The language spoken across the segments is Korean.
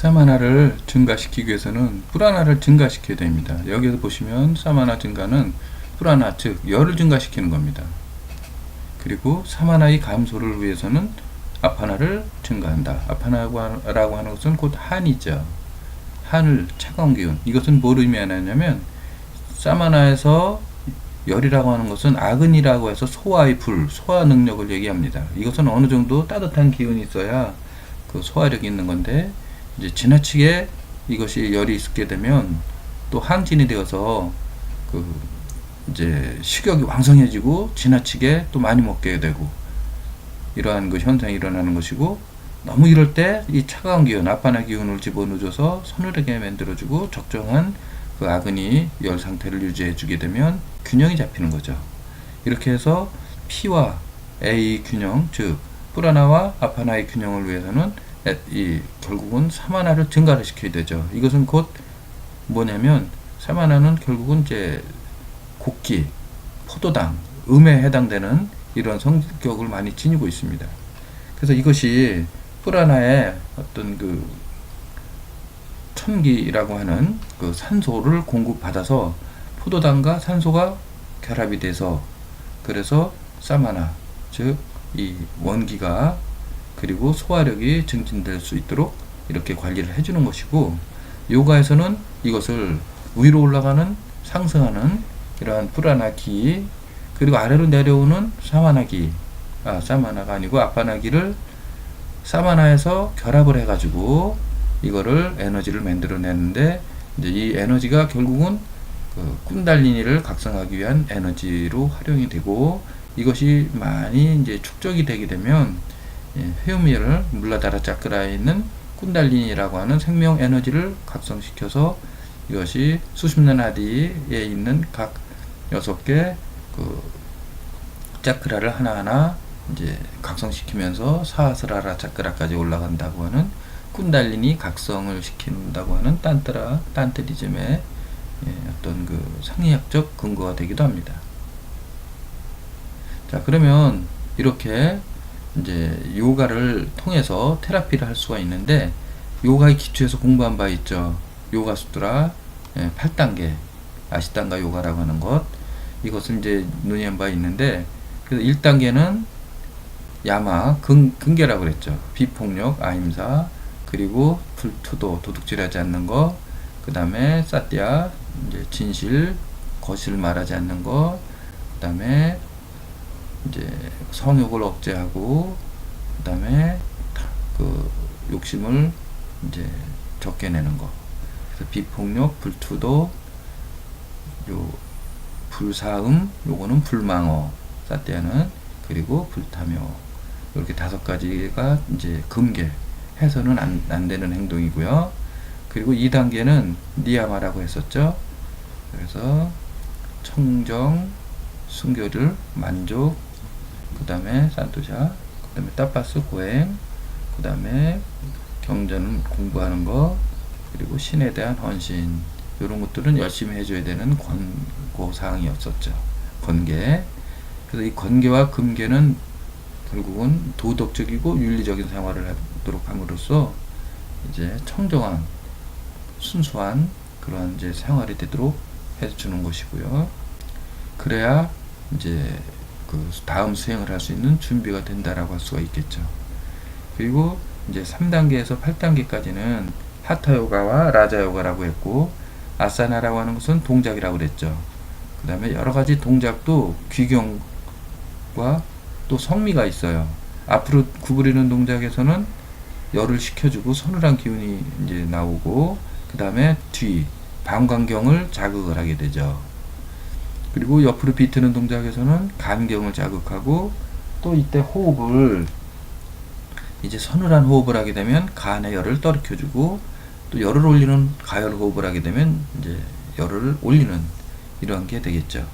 사마나를 증가시키기 위해서는 프라나를 증가시켜야 됩니다. 여기서 보시면 사마나 증가는 프라나 즉 열을 증가시키는 겁니다. 그리고 사마나의 감소를 위해서는 아파나를 증가한다. 아파나라고 하는 것은 곧 한이죠. 하늘, 차가운 기운. 이것은 뭘 의미하냐면 사마나에서 열이라고 하는 것은 아근이라고 해서 소화의 불, 소화 능력을 얘기합니다. 이것은 어느 정도 따뜻한 기운이 있어야 그 소화력이 있는 건데, 이제 지나치게 이것이 열이 있게 되면 또 항진이 되어서 그 이제 식욕이 왕성해지고 지나치게 또 많이 먹게 되고 이러한 그 현상이 일어나는 것이고, 너무 이럴 때 이 차가운 기운, 아파나 기운을 집어넣어줘서 서늘하게 만들어주고 적정한 그 아근이 열 상태를 유지해주게 되면 균형이 잡히는 거죠. 이렇게 해서 P와 A의 균형, 즉 프라나와 아파나의 균형을 위해서는 결국은 사마나를 증가를 시켜야 되죠. 이것은 곧 뭐냐면 사마나는 결국은 이제 곡기, 포도당, 음에 해당되는 이런 성격을 많이 지니고 있습니다. 그래서 이것이 프라나의 어떤 그 천기라고 하는 그 산소를 공급받아서 포도당과 산소가 결합이 돼서, 그래서 사마나 즉 이 원기가 그리고 소화력이 증진될 수 있도록 이렇게 관리를 해주는 것이고, 요가에서는 이것을 위로 올라가는 상승하는 이러한 프라나기, 그리고 아래로 내려오는 사마나기, 사마나가 아니고 아파나기를 사마나에서 결합을 해가지고 이거를 에너지를 만들어내는데, 이제 이 에너지가 결국은 그 꾼달리니를 각성하기 위한 에너지로 활용이 되고, 이것이 많이 이제 축적이 되게 되면 회음열 물라다라 차크라에 있는 꾼달리니라고 하는 생명 에너지를 각성시켜서 이것이 수십년 아디에 있는 각 6개 그 차크라를 하나하나 이제 각성시키면서 사하스라라 차크라까지 올라간다고 하는 꾼달리니 각성을 시킨다고 하는 딴트리즘의 어떤 그 상의학적 근거가 되기도 합니다. 자, 그러면 이렇게 이제 요가를 통해서 테라피를 할 수가 있는데, 요가의 기초에서 공부한 바 있죠. 요가 수트라 8단계 아시탄가 요가라고 하는 것, 이것을 이제 논의한 바 있는데, 그래서 1단계는 야마 근계라고 그랬죠. 비폭력, 아임사, 그리고 불투도, 도둑질하지 않는 거, 그 다음에 사띠아, 이제 진실, 거실 말하지 않는 거, 그 다음에 이제 성욕을 억제하고, 그 다음에 그 욕심을 이제 적게 내는 거. 그래서 비폭력, 불투도, 요 불사음, 요거는 불망어, 사띠아는, 그리고 불탐욕, 이렇게 5가지가 이제 금계, 해서는 안 되는 행동이고요. 그리고 2단계는 니야마라고 했었죠. 그래서 청정, 순교를, 만족, 그 다음에 산토샤, 그 다음에 따파스, 고행, 그 다음에 경전 공부하는 거, 그리고 신에 대한 헌신, 이런 것들은 열심히 해줘야 되는 권고사항이었었죠. 권계. 그래서 이 권계와 금계는 결국은 도덕적이고 윤리적인 생활을 하도록 함으로써 이제 청정한, 순수한 그런 이제 생활이 되도록 해주는 것이고요. 그래야 이제 그 다음 수행을 할 수 있는 준비가 된다라고 할 수가 있겠죠. 그리고 이제 3단계에서 8단계까지는 하타 요가와 라자 요가라고 했고, 아사나라고 하는 것은 동작이라고 그랬죠. 그 다음에 여러 가지 동작도 귀경과 또 성미가 있어요. 앞으로 구부리는 동작에서는 열을 식혀주고 서늘한 기운이 이제 나오고, 그 다음에 뒤 방광경을 자극을 하게 되죠. 그리고 옆으로 비트는 동작에서는 간경을 자극하고, 또 이때 호흡을 이제 서늘한 호흡을 하게 되면 간의 열을 떨어켜주고, 또 열을 올리는 가열 호흡을 하게 되면 이제 열을 올리는 이러한 게 되겠죠.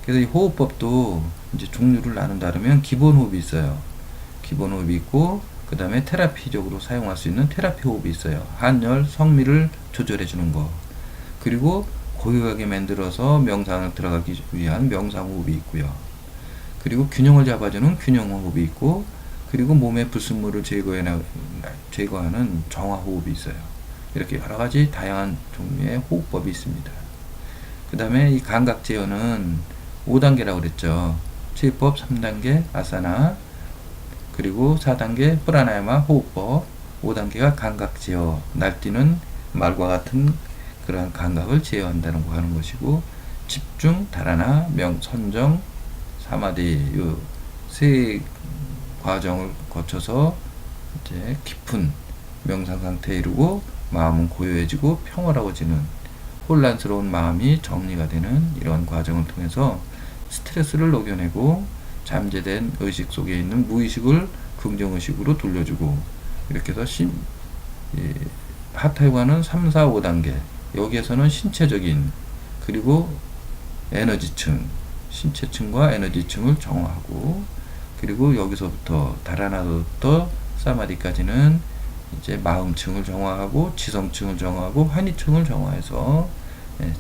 그래서 이 호흡법도 이제 종류를 나눈다면 기본 호흡이 있어요. 기본 호흡이 있고, 그 다음에 테라피적으로 사용할 수 있는 테라피 호흡이 있어요. 한열, 성미를 조절해 주는 거. 그리고 고요하게 만들어서 명상을 들어가기 위한 명상 호흡이 있고요. 그리고 균형을 잡아주는 균형 호흡이 있고, 그리고 몸의 불순물을 제거하는 정화호흡이 있어요. 이렇게 여러 가지 다양한 종류의 호흡법이 있습니다. 그 다음에 이 감각제어는 5단계라고 그랬죠. 치유법 3단계 아사나, 그리고 4단계 프라나야마 호흡법, 5단계가 감각제어, 날뛰는 말과 같은 그러한 감각을 제어한다는 거 하는 것이고, 집중, 다라나, 선정, 사마디, 이 세 과정을 거쳐서 이제 깊은 명상 상태에 이르고 마음은 고요해지고 평화로워지는, 혼란스러운 마음이 정리가 되는 이런 과정을 통해서 스트레스를 녹여내고 잠재된 의식 속에 있는 무의식을 긍정의식으로 돌려주고, 이렇게 해서 하타요가는 3, 4, 5단계, 여기에서는 신체적인 그리고 에너지층, 신체층과 에너지층을 정화하고, 그리고 여기서부터 다라나부터 사마디까지는 이제 마음층을 정화하고 지성층을 정화하고 환희층을 정화해서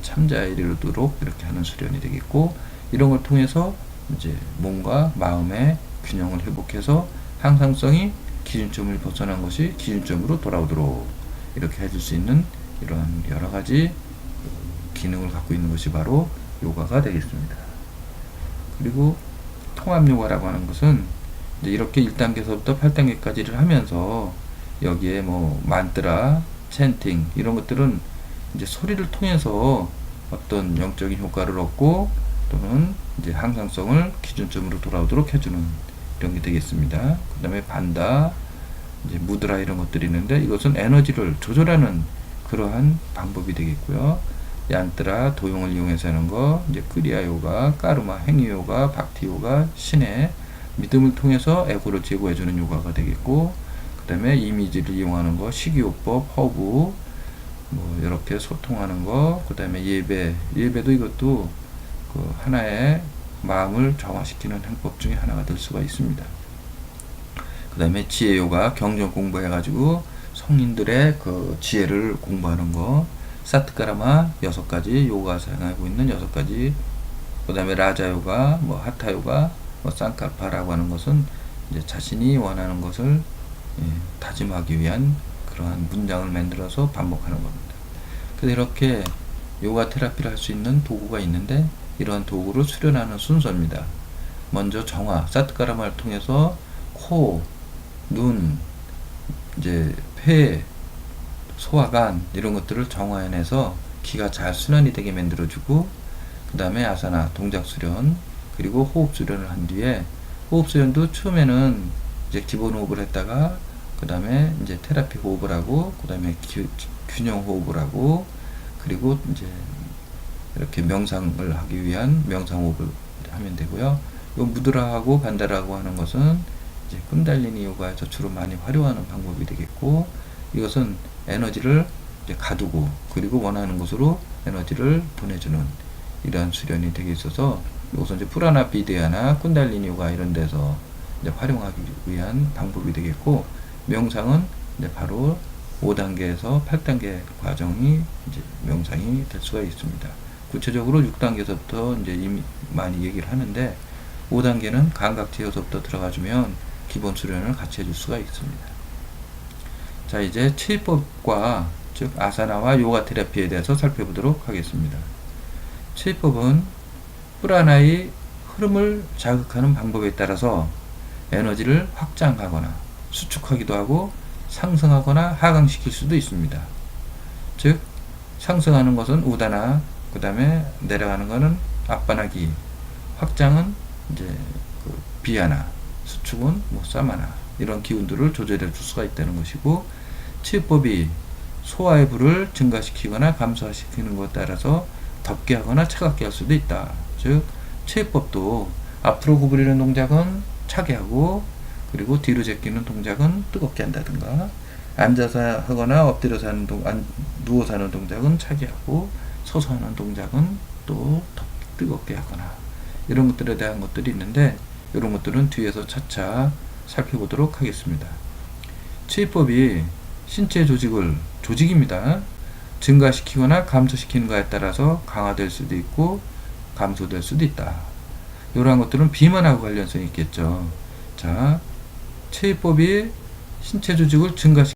참자에 이르도록 이렇게 하는 수련이 되겠고, 이런 걸 통해서 이제 몸과 마음의 균형을 회복해서 항상성이 기준점을 벗어난 것이 기준점으로 돌아오도록 이렇게 해줄 수 있는 이러한 여러 가지 기능을 갖고 있는 것이 바로 요가가 되겠습니다. 그리고 통합요가라고 하는 것은 이제 이렇게 1단계에서부터 8단계까지를 하면서 여기에 뭐 만트라, 챈팅 이런 것들은 이제 소리를 통해서 어떤 영적인 효과를 얻고 또는 이제 항상성을 기준점으로 돌아오도록 해주는 이런 게 되겠습니다. 그 다음에 반다, 이제 무드라 이런 것들이 있는데 이것은 에너지를 조절하는 그러한 방법이 되겠고요. 얀트라, 도용을 이용해서 하는 거, 이제 크리아 요가, 까르마, 행위 요가, 박티 요가, 신의 믿음을 통해서 에고를 제거해주는 요가가 되겠고, 그 다음에 이미지를 이용하는 거, 식이요법, 허브, 뭐 이렇게 소통하는 거, 그 다음에 예배도 이것도 그 하나의 마음을 정화시키는 행법 중에 하나가 될 수가 있습니다. 그 다음에 지혜 요가, 경전 공부해가지고 성인들의 그 지혜를 공부하는 거, 사트카라마 6가지 요가 사용하고 있는 6가지, 그 다음에 라자 요가, 뭐 하타 요가, 뭐 쌍칼파라고 하는 것은 이제 자신이 원하는 것을 다짐하기 위한 그러한 문장을 만들어서 반복하는 겁니다. 그래서 이렇게 요가 테라피를 할 수 있는 도구가 있는데 이러한 도구를 수련하는 순서입니다. 먼저 정화, 사트카라마를 통해서 코, 눈, 이제 폐, 소화관 이런 것들을 정화해내서 기가 잘 순환이 되게 만들어주고, 그 다음에 아사나 동작 수련, 그리고 호흡 수련을 한 뒤에, 호흡 수련도 처음에는 이제 기본 호흡을 했다가 그 다음에 이제 테라피 호흡을 하고, 그 다음에 균형 호흡을 하고, 그리고 이제 이렇게 명상을 하기 위한 명상 호흡을 하면 되고요. 요 무드라하고 반다라고 하는 것은 이제 쿤달리니 요가에서 주로 많이 활용하는 방법이 되겠고, 이것은 에너지를 이제 가두고 그리고 원하는 곳으로 에너지를 보내주는 이러한 수련이 되게 있어서, 이것은 이제 프라나 비데아나 쿤달리니 요가 이런 데서 이제 활용하기 위한 방법이 되겠고, 명상은 이제 바로 5단계에서 8단계 과정이 이제 명상이 될 수가 있습니다. 구체적으로 6단계에서부터 이제 이미 많이 얘기를 하는데, 5단계는 감각제어서부터 들어가주면 기본 수련을 같이 해줄 수가 있습니다. 자, 이제 치유법과 즉 아사나와 요가 테라피에 대해서 살펴보도록 하겠습니다. 치유법은 프라나의 흐름을 자극하는 방법에 따라서 에너지를 확장하거나 수축하기도 하고 상승하거나 하강시킬 수도 있습니다. 즉 상승하는 것은 우다나, 그 다음에 내려가는 것은 아빠나기, 확장은 이제 그 비아나, 수축은 뭐 사마나, 이런 기운들을 조절해 줄 수가 있다는 것이고, 치유법이 소화의 불을 증가시키거나 감소시키는 것에 따라서 덥게 하거나 차갑게 할 수도 있다. 즉 치유법도 앞으로 구부리는 동작은 차게 하고, 그리고 뒤로 제끼는 동작은 뜨겁게 한다든가, 앉아서 하거나 엎드려서 하는 누워서 하는 동작은 차게 하고, 서서 하는 동작은 또 뜨겁게 하거나, 이런 것들에 대한 것들이 있는데, 이런 것들은 뒤에서 차차 살펴보도록 하겠습니다. 치유법이 신체 조직입니다. 증가시키거나 감소시키는 것에 따라서 강화될 수도 있고 감소될 수도 있다. 이러한 것들은 비만하고 관련성이 있겠죠. 자, 체위법이 신체 조직을 증가시키는